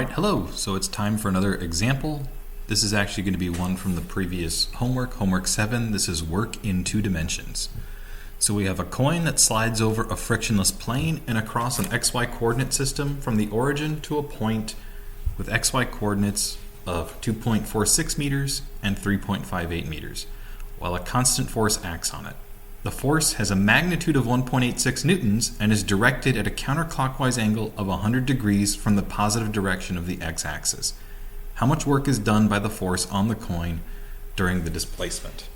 Alright, hello. So it's time for another example. This is actually going to be one from the previous homework 7. This is work in 2 dimensions. So we have a coin that slides over a frictionless plane and across an XY coordinate system from the origin to a point with XY coordinates of 2.46 meters and 3.58 meters, while a constant force acts on it. The force has a magnitude of 1.86 newtons and is directed at a counterclockwise angle of 100 degrees from the positive direction of the x-axis. How much work is done by the force on the coin during the displacement?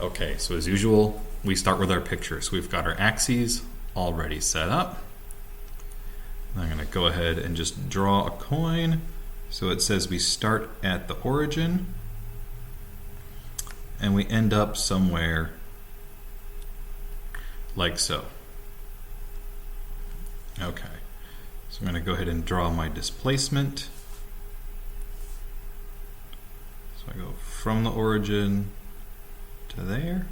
Okay, so as usual, we start with our picture. So we've got our axes already set up. I'm going to go ahead and just draw a coin. So it says we start at the origin and we end up somewhere like so. Okay, so I'm going to go ahead and draw my displacement. So I go from the origin to there.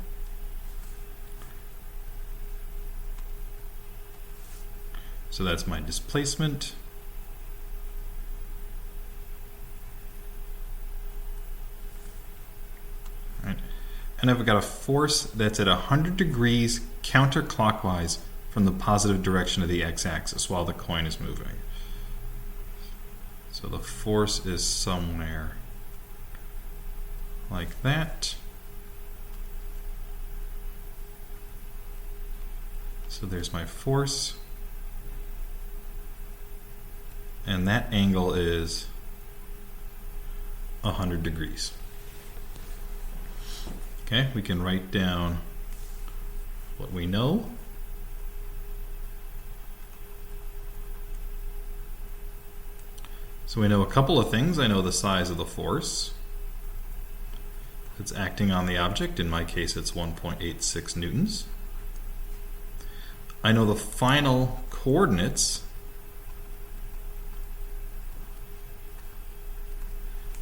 So that's my displacement. All right. And I've got a force that's at 100 degrees counterclockwise from the positive direction of the x-axis while the coin is moving. So the force is somewhere like that. So there's my force. And that angle is 100 degrees. Okay, we can write down what we know. So we know a couple of things. I know the size of the force that's acting on the object. In my case, it's 1.86 newtons. I know the final coordinates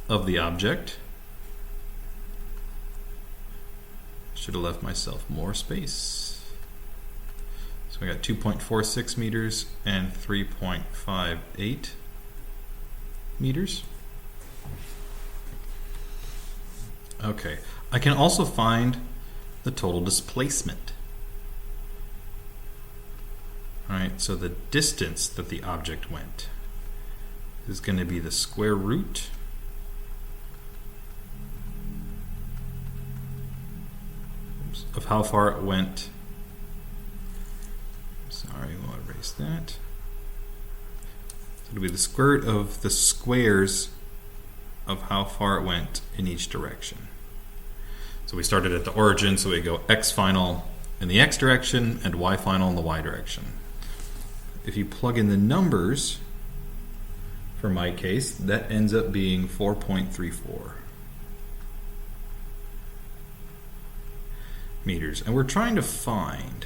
of the object. Should have left myself more space. So I got 2.46 meters and 3.58 meters. Okay, I can also find the total displacement. Alright, so the distance that the object went is going to be the square root of how far it went. Sorry, we'll erase that. So it'll be the square root of the squares of how far it went in each direction. So we started at the origin, so we go x final in the x direction and y final in the y direction. If you plug in the numbers, for my case, that ends up being 4.34 meters. And we're trying to find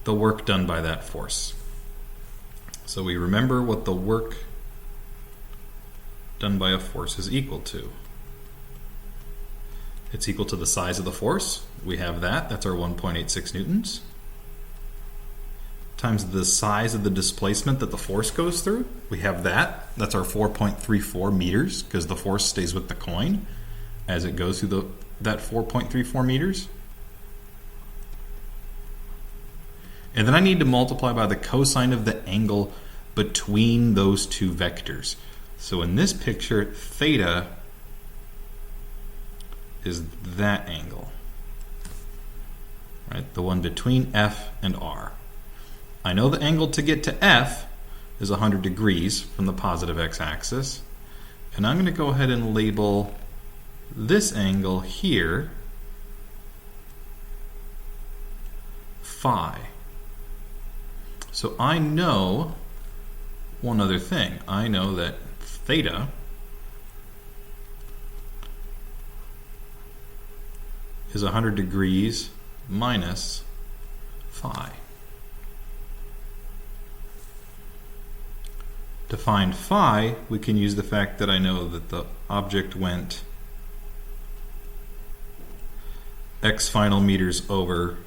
the work done by that force. So we remember what the work done by a force is equal to. It's equal to the size of the force. We have that. That's our 1.86 newtons. Times the size of the displacement that the force goes through. We have that. That's our 4.34 meters because the force stays with the coin as it goes through that 4.34 meters. And then I need to multiply by the cosine of the angle between those two vectors. So in this picture, theta is that angle, right? The one between F and R. I know the angle to get to F is 100 degrees from the positive x-axis, and I'm going to go ahead and label this angle here phi. So I know one other thing. I know that theta is 100 degrees minus phi. To find phi, we can use the fact that I know that the object went x final meters over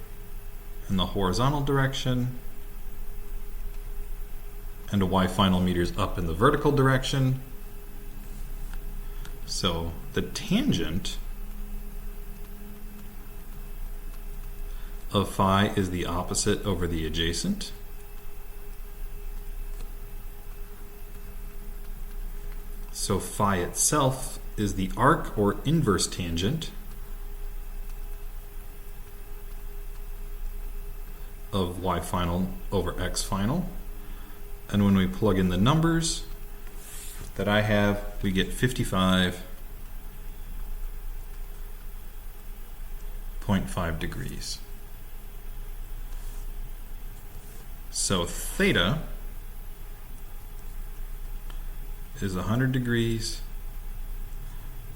in the horizontal direction and a y final meters up in the vertical direction. So the tangent of phi is the opposite over the adjacent. So phi itself is the arc or inverse tangent of y final over x final. And when we plug in the numbers that I have, we get 55.5 degrees. So theta is 100 degrees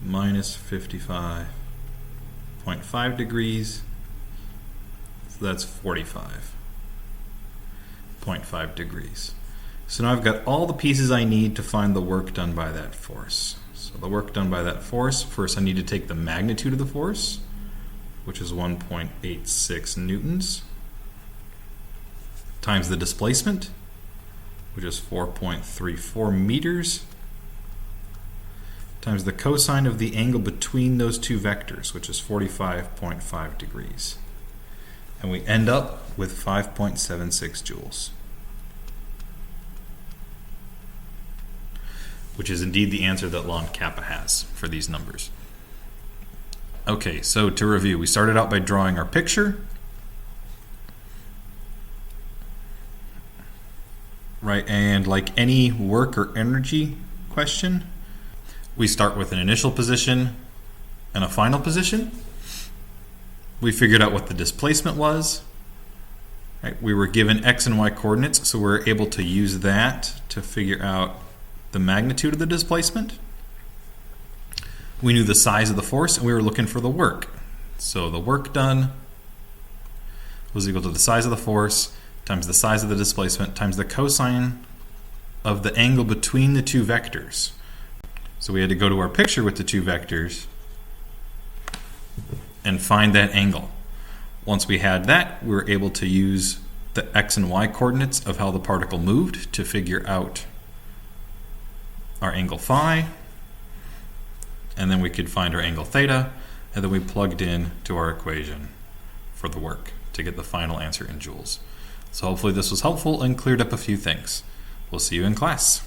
minus 55.5 degrees. So that's 45.5 degrees. So now I've got all the pieces I need to find the work done by that force. So the work done by that force, first I need to take the magnitude of the force, which is 1.86 newtons, times the displacement, which is 4.34 meters, times the cosine of the angle between those two vectors, which is 45.5 degrees. And we end up with 5.76 joules, which is indeed the answer that Lon Kappa has for these numbers. Okay, so to review, we started out by drawing our picture, right? And like any work or energy question, we start with an initial position and a final position. We figured out what the displacement was. Right? We were given x and y coordinates, so we're able to use that to figure out the magnitude of the displacement. We knew the size of the force, and we were looking for the work. So the work done was equal to the size of the force times the size of the displacement times the cosine of the angle between the two vectors. So we had to go to our picture with the two vectors and find that angle. Once we had that, we were able to use the x and y coordinates of how the particle moved to figure out our angle phi, and then we could find our angle theta, and then we plugged in to our equation for the work to get the final answer in joules. So hopefully this was helpful and cleared up a few things. We'll see you in class.